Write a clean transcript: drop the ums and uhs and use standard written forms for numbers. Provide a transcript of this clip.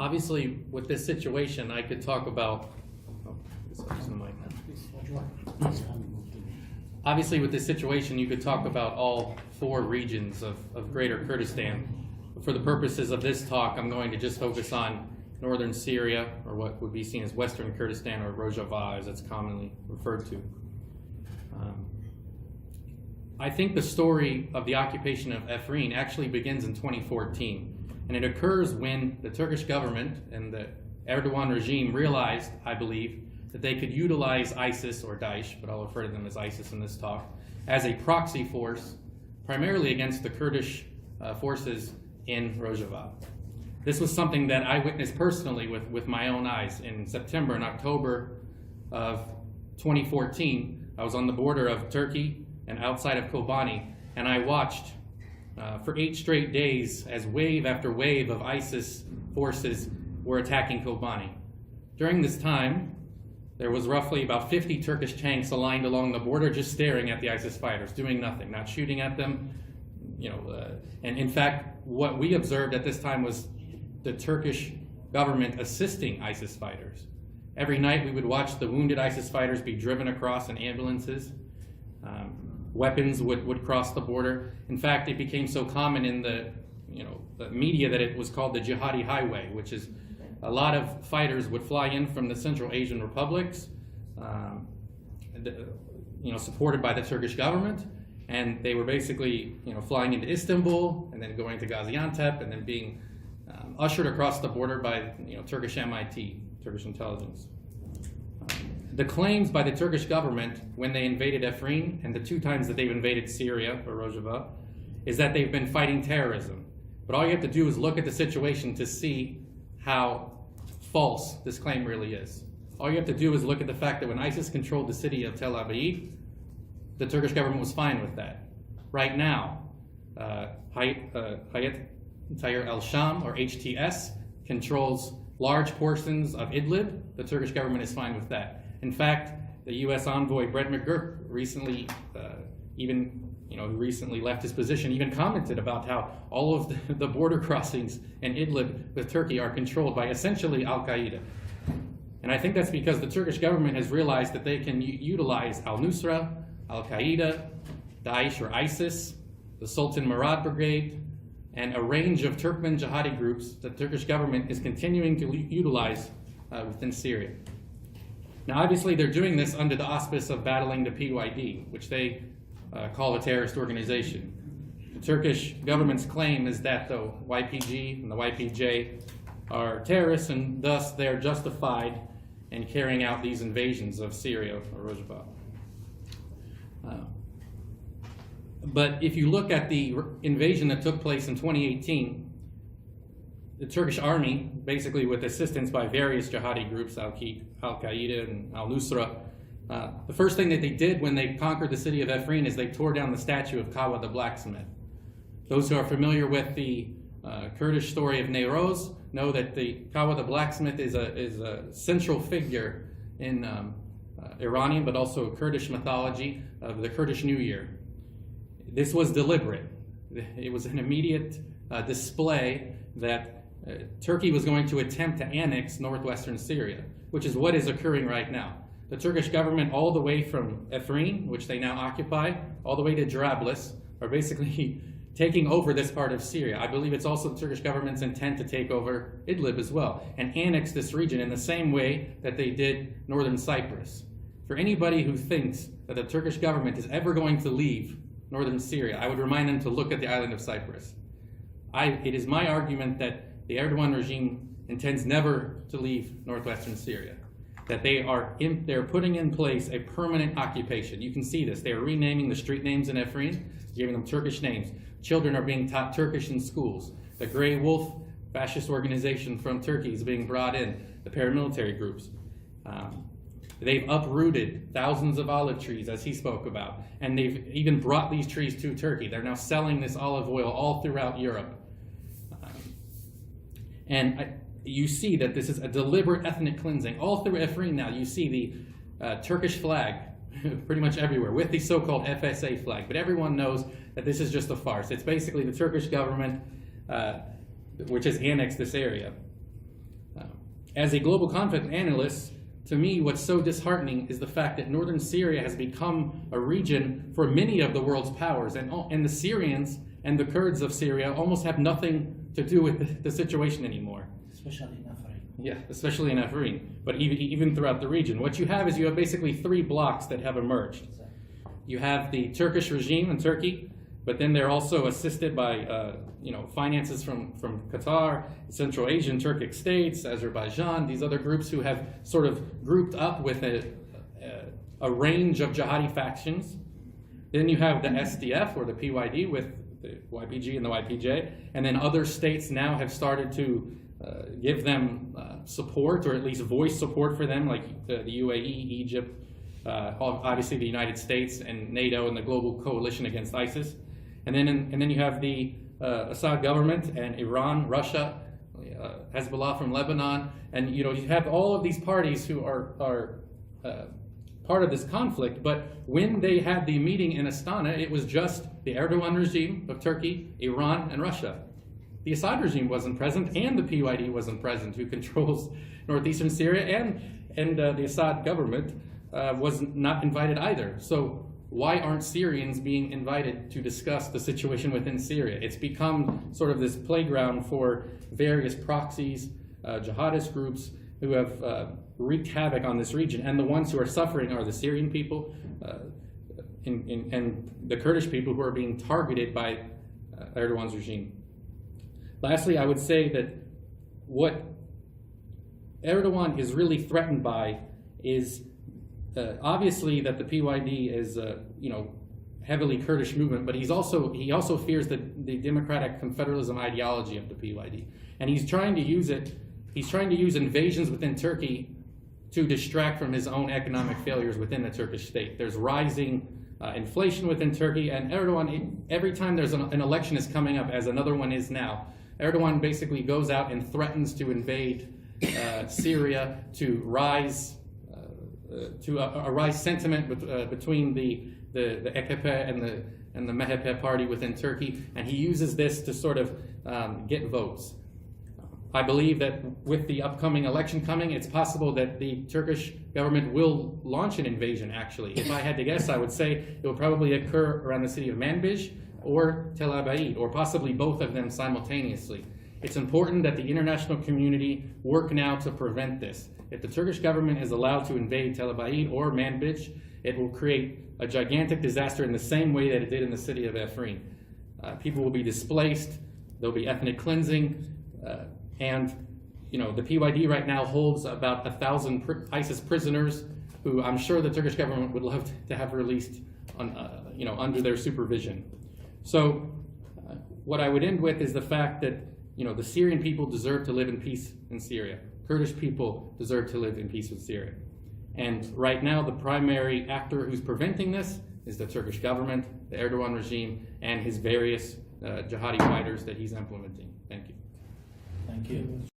Obviously, with this situation, I could talk about. Obviously, with this situation, you could talk about all 4 regions of Greater Kurdistan. But for the purposes of this talk, I'm going to just focus on northern Syria, or what would be seen as Western Kurdistan, or Rojava, as it's commonly referred to. I think the story of the occupation of Afrin actually begins in 2014, and it occurs when the Turkish government and the Erdogan regime realized, I believe, that they could utilize ISIS, or Daesh, but I'll refer to them as ISIS in this talk, as a proxy force, primarily against the Kurdish forces in Rojava. This was something that I witnessed personally with my own eyes. In September and October of 2014, I was on the border of Turkey and outside of Kobani, and I watched for 8 straight days as wave after wave of ISIS forces were attacking Kobani. During this time, there was roughly about 50 Turkish tanks aligned along the border, just staring at the ISIS fighters, doing nothing, not shooting at them. And in fact, what we observed at this time was the Turkish government assisting ISIS fighters. Every night we would watch the wounded ISIS fighters be driven across in ambulances. Weapons would cross the border. In fact, it became so common in the media that it was called the Jihadi Highway, which is a lot of fighters would fly in from the Central Asian republics, supported by the Turkish government, and they were basically flying into Istanbul and then going to Gaziantep and then being ushered across the border by Turkish MIT, Turkish intelligence. The claims by the Turkish government when they invaded Afrin and the 2 times that they've invaded Syria or Rojava is that they've been fighting terrorism. But all you have to do is look at the situation to see how false this claim really is. All you have to do is look at the fact that when ISIS controlled the city of Tel Aviv, the Turkish government was fine with that. Right now, Hayat Tahrir al-Sham, or HTS, controls large portions of Idlib. The Turkish government is fine with that. In fact, the U.S. envoy Brett McGurk recently, who recently left his position, even commented about how all of the border crossings in Idlib with Turkey are controlled by essentially Al-Qaeda. And I think that's because the Turkish government has realized that they can utilize al-Nusra, Al-Qaeda, Daesh or ISIS, the Sultan Murad Brigade, and a range of Turkmen jihadi groups that the Turkish government is continuing to utilize within Syria. Now, obviously, they're doing this under the auspice of battling the PYD, which they call a terrorist organization. The Turkish government's claim is that the YPG and the YPJ are terrorists, and thus they are justified in carrying out these invasions of Syria or Rojava. But if you look at the invasion that took place in 2018, the Turkish army, basically with assistance by various jihadi groups, Al-Qaeda and Al-Nusra, the first thing that they did when they conquered the city of Afrin is they tore down the statue of Kawa the blacksmith. Those who are familiar with the Kurdish story of Neyroz know that the Kawa the blacksmith is a central figure in Iranian but also Kurdish mythology of the Kurdish New Year. This was deliberate. It was an immediate display that Turkey was going to attempt to annex northwestern Syria, which is what is occurring right now. The Turkish government, all the way from Afrin, which they now occupy, all the way to Jarablus, are basically taking over this part of Syria. I believe it's also the Turkish government's intent to take over Idlib as well and annex this region in the same way that they did northern Cyprus. For anybody who thinks that the Turkish government is ever going to leave northern Syria, I would remind them to look at the island of Cyprus. It is my argument that the Erdogan regime intends never to leave northwestern Syria, that they're putting in place a permanent occupation. You can see this. They are renaming the street names in Afrin, giving them Turkish names. Children are being taught Turkish in schools. The Grey Wolf fascist organization from Turkey is being brought in, the paramilitary groups. They've uprooted thousands of olive trees, as he spoke about, and they've even brought these trees to Turkey. They're now selling this olive oil all throughout Europe. You see that this is a deliberate ethnic cleansing. All through Afrin now, you see the Turkish flag pretty much everywhere with the so-called FSA flag. But everyone knows that this is just a farce. It's basically the Turkish government which has annexed this area. As a global conflict analyst, to me, what's so disheartening is the fact that northern Syria has become a region for many of the world's powers, and the Syrians and the Kurds of Syria almost have nothing to do with the situation anymore. Especially in Afrin. Yeah, especially in Avrin, but even throughout the region. What you have is you have basically three blocks that have emerged. You have the Turkish regime in Turkey, but then they're also assisted by finances from Qatar, Central Asian Turkic states, Azerbaijan, these other groups who have sort of grouped up with a range of jihadi factions. Then you have the SDF or the PYD with the YPG and the YPJ, and then other states now have started to give them support, or at least voice support for them, like the UAE, Egypt, obviously the United States and NATO and the global coalition against ISIS. And then you have the Assad government and Iran, Russia, Hezbollah from Lebanon, and you have all of these parties who are part of this conflict. But when they had the meeting in Astana, it was just the Erdogan regime of Turkey, Iran, and Russia. The Assad regime wasn't present, and the PYD wasn't present, who controls northeastern Syria, and the Assad government was not invited either. So why aren't Syrians being invited to discuss the situation within Syria? It's become sort of this playground for various proxies, jihadist groups who have wreaked havoc on this region. And the ones who are suffering are the Syrian people and the Kurdish people who are being targeted by Erdogan's regime. Lastly, I would say that what Erdogan is really threatened by is obviously that the PYD is heavily Kurdish movement, but he also fears the democratic confederalism ideology of the PYD, and he's trying to use it. He's trying to use invasions within Turkey to distract from his own economic failures within the Turkish state. There's rising inflation within Turkey, and Erdogan, every time there's an election is coming up, as another one is now, Erdogan basically goes out and threatens to invade Syria, to rise a rise sentiment between the AKP and the MHP party within Turkey, and he uses this to sort of get votes. I believe that with the upcoming election coming, it's possible that the Turkish government will launch an invasion, actually. If I had to guess, I would say it will probably occur around the city of Manbij or Tel Abyad, or possibly both of them simultaneously. It's important that the international community work now to prevent this. If the Turkish government is allowed to invade Tel Abyad or Manbij, it will create a gigantic disaster in the same way that it did in the city of Afrin. People will be displaced, there'll be ethnic cleansing, and the PYD right now holds about 1,000 ISIS prisoners who I'm sure the Turkish government would love to have released under their supervision. So what I would end with is the fact that the Syrian people deserve to live in peace in Syria. Kurdish people deserve to live in peace with Syria. And right now, the primary actor who's preventing this is the Turkish government, the Erdogan regime, and his various jihadi fighters that he's implementing. Thank you. Thank you.